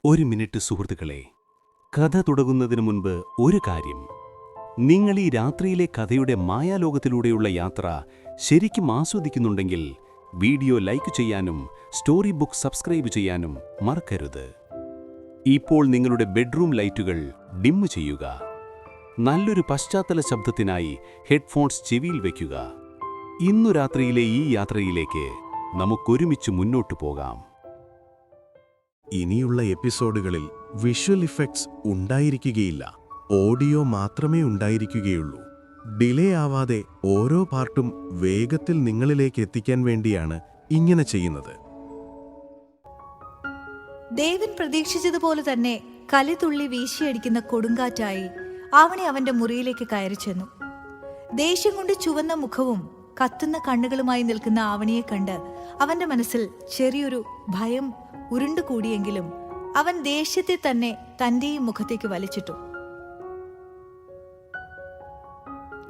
ഒരു മിനിറ്റ് സുഹൃത്തുക്കളെ, കഥ തുടങ്ങുന്നതിന് മുൻപ് ഒരു കാര്യം. നിങ്ങൾ ഈ രാത്രിയിലെ കഥയുടെ മായാലോകത്തിലൂടെയുള്ള യാത്ര ശരിക്കും ആസ്വദിക്കുന്നുണ്ടെങ്കിൽ വീഡിയോ ലൈക്ക് ചെയ്യാനും സ്റ്റോറി ബുക്ക് സബ്സ്ക്രൈബ് ചെയ്യാനും മറക്കരുത്. ഇപ്പോൾ നിങ്ങളുടെ ബെഡ്റൂം ലൈറ്റുകൾ ഡിം ചെയ്യുക. നല്ലൊരു പശ്ചാത്തല ശബ്ദത്തിനായി ഹെഡ്ഫോൺസ് ചെവിയിൽ വയ്ക്കുക. ഇന്നു രാത്രിയിലെ ഈ യാത്രയിലേക്ക് നമുക്കൊരുമിച്ച് മുന്നോട്ടു പോകാം. ഇനിയുള്ള എപ്പിസോഡുകളിൽ വിഷ്വൽ ഇഫക്ട്സ് ഉണ്ടായിരിക്കുകയില്ല, ഓഡിയോ മാത്രമേ ഉണ്ടായിരിക്കുകയുള്ളൂ. ഡിലേ ആവാതെ ഓരോ പാർട്ടും വേഗത്തിൽ നിങ്ങളിലേക്ക് എത്തിക്കാൻ വേണ്ടിയാണ് ഇങ്ങനെ ചെയ്യുന്നത്. ദേവൻ പ്രതീക്ഷിച്ചതുപോലെ തന്നെ കലിതുള്ളി വീശിയടിക്കുന്ന കൊടുങ്കാറ്റായി ആവണി അവന്റെ മുറിയിലേക്ക് കയറി ചെന്നു. ദേഷ്യം കൊണ്ട് ചുവന്ന മുഖവും കത്തുന്ന കണ്ണുകളുമായി നിൽക്കുന്ന ആവണിയെ കണ്ട് അവന്റെ മനസ്സിൽ ചെറിയൊരു ഭയം ഉരുണ്ടുകൂടിയെങ്കിലും അവൻ ദേഷ്യത്തെ തന്നെ തന്റെയും മുഖത്തേക്ക് വലിച്ചിട്ടു.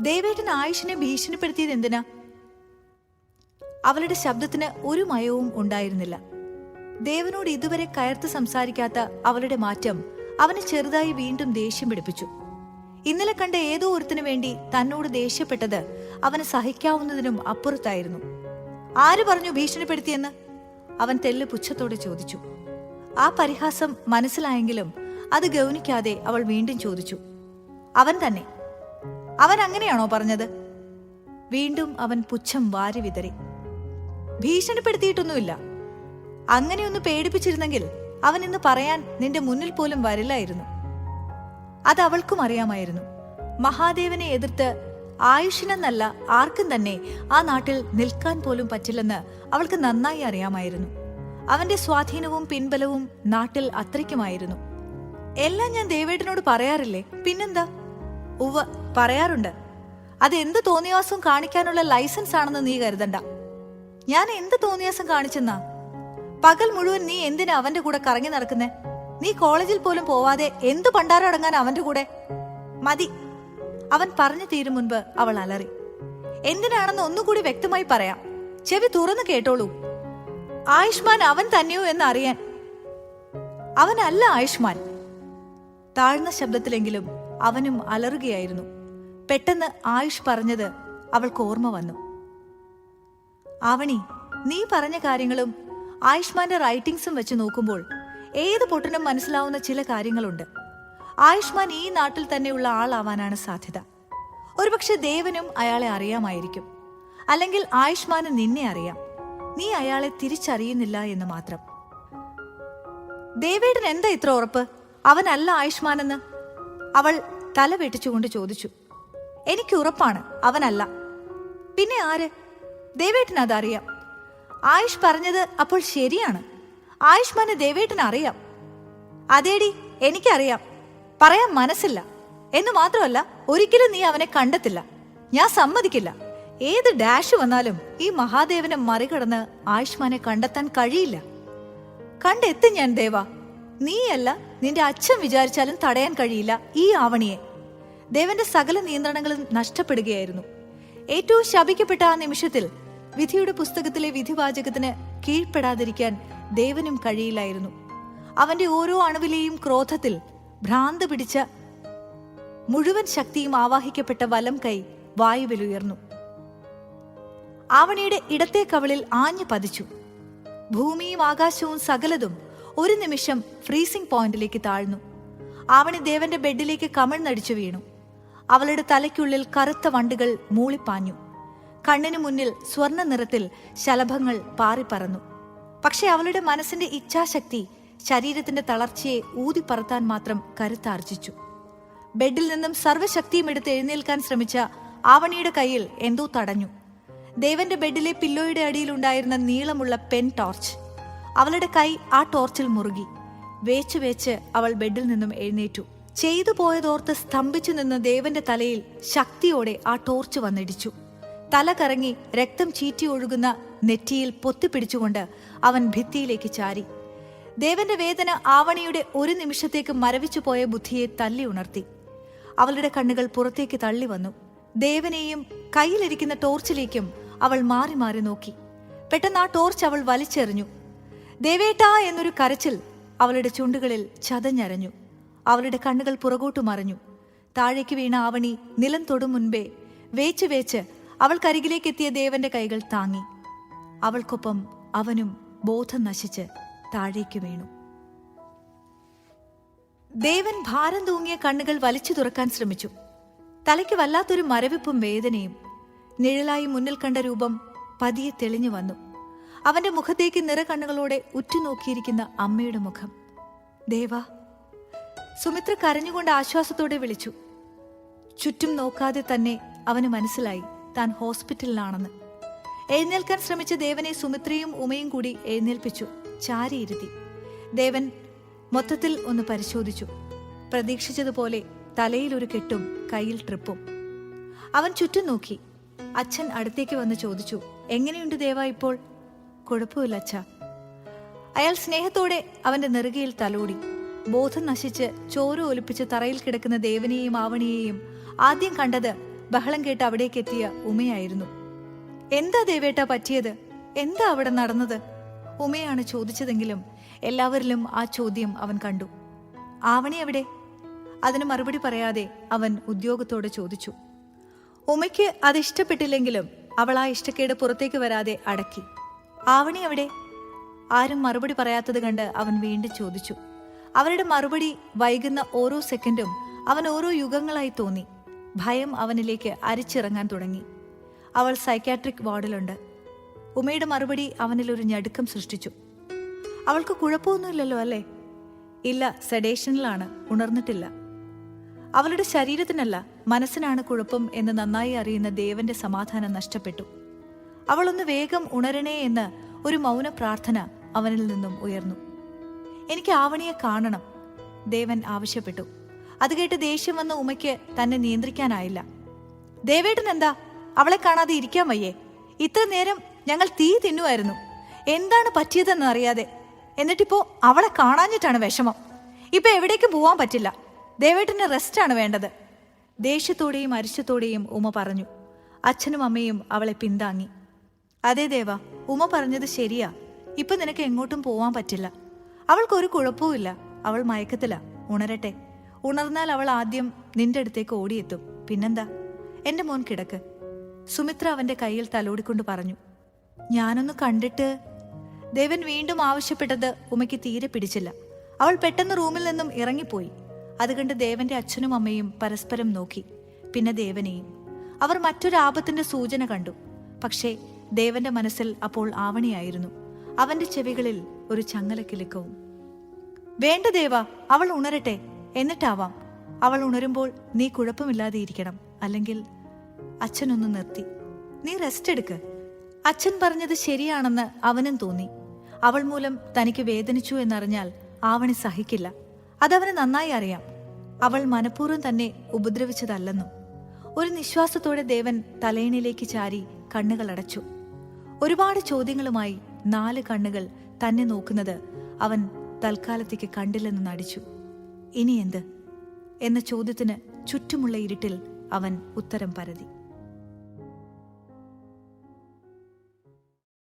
ദേവേട്ടൻ ആയുഷിനെ ഭീഷണിപ്പെടുത്തിയത് എന്തിനാ? അവളുടെ ശബ്ദത്തിന് ഒരു മയവും ഉണ്ടായിരുന്നില്ല. ദേവനോട് ഇതുവരെ കയർത്ത് സംസാരിക്കാത്ത അവളുടെ മാറ്റം അവനെ ചെറുതായി വീണ്ടും ദേഷ്യം പിടിപ്പിച്ചു. ഇന്നലെ കണ്ട ഏതോ ഒരുത്തിനു വേണ്ടി തന്നോട് ദേഷ്യപ്പെട്ടത് അവന് സഹിക്കാവുന്നതിനും അപ്പുറത്തായിരുന്നു. ആര് പറഞ്ഞു ഭീഷണിപ്പെടുത്തിയെന്ന്? അവൻ തെല്ല് പുച്ഛത്തോടെ ചോദിച്ചു. ആ പരിഹാസം മനസ്സിലായെങ്കിലും അത് ഗൗനിക്കാതെ അവൾ വീണ്ടും ചോദിച്ചു. അവൻ തന്നെ. അവൻ അങ്ങനെയാണോ പറഞ്ഞത്? വീണ്ടും അവൻ പുച്ഛം വാരി വിതറി. ഭീഷണിപ്പെടുത്തിയിട്ടൊന്നുമില്ല. അങ്ങനെയൊന്ന് പേടിപ്പിച്ചിരുന്നെങ്കിൽ അവൻ ഇന്ന് പറയാൻ നിന്റെ മുന്നിൽ പോലും വരില്ലായിരുന്നു. അത് അവൾക്കും അറിയാമായിരുന്നു. മഹാദേവനെ എതിർത്ത് ആയുഷിനെന്നല്ല ആർക്കും തന്നെ ആ നാട്ടിൽ നിൽക്കാൻ പോലും പറ്റില്ലെന്ന് അവൾക്ക് നന്നായി അറിയാമായിരുന്നു. അവന്റെ സ്വാധീനവും പിൻബലവും നാട്ടിൽ അത്രയ്ക്കുമായിരുന്നു. എല്ലാം ഞാൻ ദേവേട്ടനോട് പറയാറില്ലേ? പിന്നെന്താ? ഉവ്വ, പറയാറുണ്ട്. അത് എന്ത് തോന്നിയാസം കാണിക്കാനുള്ള ലൈസൻസ് ആണെന്ന് നീ കരുതണ്ട. ഞാൻ എന്ത് തോന്നിയാസം കാണിച്ചെന്നാ? പകൽ മുഴുവൻ നീ എന്തിനാ അവന്റെ കൂടെ കറങ്ങി നടക്കുന്നേ? നീ കോളേജിൽ പോലും പോവാതെ എന്തു പണ്ടാരടങ്ങാൻ അവന്റെ കൂടെ? മതി. അവൻ പറഞ്ഞു തീരും മുൻപ് അവൾ അലറി. എന്തിനാണെന്ന് ഒന്നുകൂടി വ്യക്തമായി പറയാം. ചെവി തുറന്നു കേട്ടോളൂ. ആയുഷ്മാൻ അവൻ തന്നെയോ എന്ന് അറിയാൻ. അവനല്ല ആയുഷ്മാൻ. താഴ്ന്ന ശബ്ദത്തിലെങ്കിലും അവനും അലറുകയായിരുന്നു. പെട്ടെന്ന് ആയുഷ് പറഞ്ഞത് അവൾക്ക് ഓർമ്മ വന്നു. ആവണി, നീ പറഞ്ഞ കാര്യങ്ങളും ആയുഷ്മാന്റെ റൈറ്റിംഗ്സും വെച്ച് നോക്കുമ്പോൾ ഏത് പൊട്ടനും മനസ്സിലാവുന്ന ചില കാര്യങ്ങളുണ്ട്. ആയുഷ്മാൻ ഈ നാട്ടിൽ തന്നെയുള്ള ആളാവാനാണ് സാധ്യത. ഒരുപക്ഷെ ദേവനും അയാളെ അറിയാമായിരിക്കും. അല്ലെങ്കിൽ ആയുഷ്മാന് നിന്നെ അറിയാം. നീ അയാളെ തിരിച്ചറിയുന്നില്ല എന്ന് മാത്രം. ദേവേട്ടൻ എന്താ ഇത്ര ഉറപ്പ് അവനല്ല ആയുഷ്മാനെന്ന്? അവൾ തല വെട്ടിച്ചുകൊണ്ട് ചോദിച്ചു. എനിക്ക് ഉറപ്പാണ് അവനല്ല. പിന്നെ ആര്? ദേവേട്ടൻ അതറിയാം. ആയുഷ് പറഞ്ഞത് അപ്പോൾ ശരിയാണ്. ആയുഷ്മാന് ദേവേട്ടൻ അറിയാം. അതേടി, എനിക്കറിയാം. പറയാൻ മനസ്സില്ല എന്ന് മാത്രമല്ല, ഒരിക്കലും നീ അവനെ കണ്ടെത്തില്ല. ഞാൻ സമ്മതിക്കില്ല. ഏത് ഡാഷ് വന്നാലും ഈ മഹാദേവനെ മറികടന്ന് ആയുഷ്മാനെ കണ്ടെത്താൻ കഴിയില്ല. കണ്ടെത്തും ഞാൻ ദേവ. നീയല്ല, നിന്റെ അച്ഛൻ വിചാരിച്ചാലും തടയാൻ കഴിയില്ല ഈ ആവണിയെ. ദേവന്റെ സകല നിയന്ത്രണങ്ങളും നഷ്ടപ്പെടുകയായിരുന്നു. ഏറ്റവും ശപിക്കപ്പെട്ട ആ നിമിഷത്തിൽ വിധിയുടെ പുസ്തകത്തിലെ വിധിവാചകത്തിന് കീഴ്പ്പെടാതിരിക്കാൻ ദേവനും കഴിയില്ലായിരുന്നു. അവന്റെ ഓരോ അണുവിലെയും ക്രോധത്തിൽ ഭ്രാന്ത് പിടിച്ച മുഴുവൻ ശക്തിയും ആവാഹിക്കപ്പെട്ട വലം കൈ വായുവിലുയർന്നു. ആവണിയുടെ ഇടത്തെ കവിളിൽ ആഞ്ഞു പതിച്ചു. ഭൂമിയും ആകാശവും സകലതും ഒരു നിമിഷം ഫ്രീസിംഗ് പോയിന്റിലേക്ക് താഴ്ന്നു. ആവണി ദേവന്റെ ബെഡിലേക്ക് കമിഴ്ന്നടിച്ചു വീണു. അവളുടെ തലയ്ക്കുള്ളിൽ കറുത്ത വണ്ടുകൾ മൂളിപ്പാഞ്ഞു. കണ്ണിനു മുന്നിൽ സ്വർണ്ണ നിറത്തിൽ ശലഭങ്ങൾ പാറിപ്പറന്നു. പക്ഷെ അവളുടെ മനസ്സിന്റെ ഇച്ഛാശക്തി ശരീരത്തിന്റെ തളർച്ചയെ ഊതിപ്പറത്താൻ മാത്രം കരുത്താർജിച്ചു. ബെഡിൽ നിന്നും സർവ്വശക്തിയും എടുത്ത് എഴുന്നേൽക്കാൻ ശ്രമിച്ച ആവണിയുടെ കയ്യിൽ എന്തോ തടഞ്ഞു. ദേവന്റെ ബെഡിലെ പില്ലോയുടെ അടിയിലുണ്ടായിരുന്ന നീളമുള്ള പെൻ ടോർച്ച്. അവളുടെ കൈ ആ ടോർച്ചിൽ മുറുകി. വേച്ച് വേച്ച് അവൾ ബെഡിൽ നിന്നും എഴുന്നേറ്റു. ചെയ്തു പോയതോർത്ത് സ്തംഭിച്ചു നിന്ന് ദേവന്റെ തലയിൽ ശക്തിയോടെ ആ ടോർച്ച് വന്നിടിച്ചു. തല കറങ്ങി രക്തം ചീറ്റി ഒഴുകുന്ന നെറ്റിയിൽ പൊത്തിപ്പിടിച്ചുകൊണ്ട് അവൻ ഭിത്തിയിലേക്ക് ചാരി. ദേവന്റെ വേദന ആവണിയുടെ ഒരു നിമിഷത്തേക്ക് മരവിച്ചു പോയ ബുദ്ധിയെ തല്ലി ഉണർത്തി. അവളുടെ കണ്ണുകൾ പുറത്തേക്ക് തള്ളി വന്നു. ദേവനെയും കയ്യിലിരിക്കുന്ന ടോർച്ചിലേക്കും അവൾ മാറി മാറി നോക്കി. പെട്ടെന്ന് ആ ടോർച്ച് അവൾ വലിച്ചെറിഞ്ഞു. ദേവേട്ടാ എന്നൊരു കരച്ചിൽ അവളുടെ ചുണ്ടുകളിൽ ചതഞ്ഞരഞ്ഞു. അവളുടെ കണ്ണുകൾ പുറകോട്ടു മറഞ്ഞു. താഴേക്ക് വീണ ആവണി നിലം തൊടും മുൻപേ വേച്ച് വേച്ച് അവൾക്കരികിലേക്കെത്തിയ ദേവന്റെ കൈകൾ താങ്ങി. അവൾക്കൊപ്പം അവനും ബോധം നശിച്ച് താഴേക്ക് വീണു. ദേവൻ ഭാരം തൂങ്ങിയ കണ്ണുകൾ വലിച്ചു തുറക്കാൻ ശ്രമിച്ചു. തലയ്ക്ക് വല്ലാത്തൊരു മരവിപ്പും വേദനയും. നിഴലായി മുന്നിൽ കണ്ട രൂപം പതിയെ തെളിഞ്ഞു വന്നു. അവന്റെ മുഖത്തേക്ക് നിറകണ്ണുകളോടെ ഉറ്റുനോക്കിയിരിക്കുന്ന അമ്മയുടെ മുഖം. ദേവാ! സുമിത്ര കരഞ്ഞുകൊണ്ട് ആശ്വാസത്തോടെ വിളിച്ചു. ചുറ്റും നോക്കാതെ തന്നെ അവന് മനസ്സിലായി താൻ ഹോസ്പിറ്റലിലാണെന്ന്. എഴുന്നേൽക്കാൻ ശ്രമിച്ച ദേവനെ സുമിത്രയും ഉമയും കൂടി എഴുന്നേൽപ്പിച്ചു. ചാരിയിരുത്തി. ദേവൻ മൊത്തത്തിൽ ഒന്ന് പരിശോധിച്ചു. പ്രതീക്ഷിച്ചതുപോലെ തലയിൽ ഒരു കെട്ടും കയ്യിൽ ട്രിപ്പും. അവൻ ചുറ്റും നോക്കി. അച്ഛൻ അടുത്തേക്ക് വന്ന് ചോദിച്ചു, എങ്ങനെയുണ്ട് ദേവ ഇപ്പോൾ? കുഴപ്പമില്ല അച്ഛാ. അയാൾ സ്നേഹത്തോടെ അവന്റെ നെറുകയിൽ തലോടി. ബോധം നശിച്ച് ചോര ഒലിപ്പിച്ച് തറയിൽ കിടക്കുന്ന ദേവനെയും ആവണിയെയും ആദ്യം കണ്ടത് ബഹളം കേട്ട് അവിടേക്കെത്തിയ ഉമയായിരുന്നു. എന്താ ദേവേട്ട പറ്റിയത്? എന്താ അവിടെ നടന്നത്? ഉമയാണ് ചോദിച്ചതെങ്കിലും എല്ലാവരിലും ആ ചോദ്യം അവൻ കണ്ടു. ആവണി എവിടെ? അതിന് മറുപടി പറയാതെ അവൻ ഉദ്യോഗത്തോടെ ചോദിച്ചു. ഉമയ്ക്ക് അത് ഇഷ്ടപ്പെട്ടില്ലെങ്കിലും അവൾ ആ ഇഷ്ടക്കേട് പുറത്തേക്ക് വരാതെ അടക്കി. ആവണി എവിടെ? ആരും മറുപടി പറയാത്തത് കണ്ട് അവൻ വീണ്ടും ചോദിച്ചു. അവരുടെ മറുപടി വൈകുന്ന ഓരോ സെക്കൻഡും അവൻ ഓരോ യുഗങ്ങളായി തോന്നി. ഭയം അവനിലേക്ക് അരിച്ചിറങ്ങാൻ തുടങ്ങി. അവൾ സൈക്യാട്രിക് വാർഡിലുണ്ട്. ഉമയുടെ മറുപടി അവനിൽ ഒരു ഞടുക്കം സൃഷ്ടിച്ചു. അവൾക്ക് കുഴപ്പമൊന്നുമില്ലല്ലോ അല്ലേ? ഇല്ല, സെഡേഷനിലാണ്, ഉണർന്നിട്ടില്ല. അവളുടെ ശരീരത്തിനല്ല, മനസ്സിനാണ് കുഴപ്പം എന്ന് നന്നായി അറിയുന്ന ദേവന്റെ സമാധാനം നഷ്ടപ്പെട്ടു. അവളൊന്ന് വേഗം ഉണരണേ എന്ന് ഒരു മൗന പ്രാർത്ഥന അവനിൽ നിന്നും ഉയർന്നു. എനിക്ക് ആവണിയെ കാണണം, ദേവൻ ആവശ്യപ്പെട്ടു. അത് കേട്ട് ദേഷ്യം വന്ന ഉമയ്ക്ക് തന്നെ നിയന്ത്രിക്കാനായില്ല. ദേവേട്ടൻ എന്താ അവളെ കാണാതെ ഇരിക്കാൻ വയ്യേ? ഇത്ര നേരം ഞങ്ങൾ തീ തിന്നുമായിരുന്നു. എന്താണ് പറ്റിയതെന്ന് അറിയാതെ. എന്നിട്ടിപ്പോ അവളെ കാണാഞ്ഞിട്ടാണ് വിഷമം. ഇപ്പൊ എവിടേക്കും പോവാൻ പറ്റില്ല. ദേവേട്ടന് റെസ്റ്റാണ് വേണ്ടത്. ദേഷ്യത്തോടെയും അരിശത്തോടെയും ഉമ പറഞ്ഞു. അച്ഛനും അമ്മയും അവളെ പിന്താങ്ങി. അതെ ദേവ, ഉമ പറഞ്ഞത് ശരിയാ. ഇപ്പൊ നിനക്ക് എങ്ങോട്ടും പോവാൻ പറ്റില്ല. അവൾക്കൊരു കുഴപ്പവുമില്ല. അവൾ മയക്കത്തില. ഉണരട്ടെ. ഉണർന്നാൽ അവൾ ആദ്യം നിന്റെ അടുത്തേക്ക് ഓടിയെത്തും. പിന്നെന്താ? എന്റെ മോൻ കിടക്ക്. സുമിത്ര അവന്റെ കയ്യിൽ തലോടിക്കൊണ്ട് പറഞ്ഞു. ഞാനൊന്ന് കണ്ടിട്ട്. ദേവൻ വീണ്ടും ആവശ്യപ്പെട്ടത് ഉമയ്ക്ക് തീരെ പിടിച്ചില്ല. അവൾ പെട്ടെന്ന് റൂമിൽ നിന്നും ഇറങ്ങിപ്പോയി. അത് കണ്ട് ദേവന്റെ അച്ഛനും അമ്മയും പരസ്പരം നോക്കി. പിന്നെ ദേവനെയും. അവർ മറ്റൊരു ആപത്തിന്റെ സൂചന കണ്ടു. പക്ഷേ ദേവന്റെ മനസ്സിൽ അപ്പോൾ ആവണിയായിരുന്നു. അവന്റെ ചെവികളിൽ ഒരു ചങ്ങലക്കിലുക്കവും. വേണ്ട ദേവ, അവൾ ഉണരട്ടെ, എന്നിട്ടാവാം. അവൾ ഉണരുമ്പോൾ നീ കുഴപ്പമില്ലാതെ ഇരിക്കണം. അല്ലെങ്കിൽ അച്ഛനൊന്ന് നിർത്തി. നീ റെസ്റ്റ് എടുക്ക്. അച്ഛൻ പറഞ്ഞത് ശരിയാണെന്ന് അവനും തോന്നി. അവൾ മൂലം തനിക്ക് വേദനിച്ചു എന്നറിഞ്ഞാൽ ആവണി സഹിക്കില്ല. അതവന് നന്നായി അറിയാം. അവൾ മനഃപൂർവ്വം തന്നെ ഉപദ്രവിച്ചതല്ലെന്നും. ഒരു നിശ്വാസത്തോടെ ദേവൻ തലയിണിലേക്ക് ചാരി കണ്ണുകൾ അടച്ചു. ഒരുപാട് ചോദ്യങ്ങളുമായി 4 കണ്ണുകൾ തന്നെ നോക്കുന്നത് അവൻ തൽക്കാലത്തേക്ക് കണ്ടില്ലെന്ന് നടിച്ചു. ഇനി എന്ത് എന്ന ചോദ്യത്തിന് ചുറ്റുമുള്ള ഇരുട്ടിൽ അവൻ ഉത്തരം പരതി.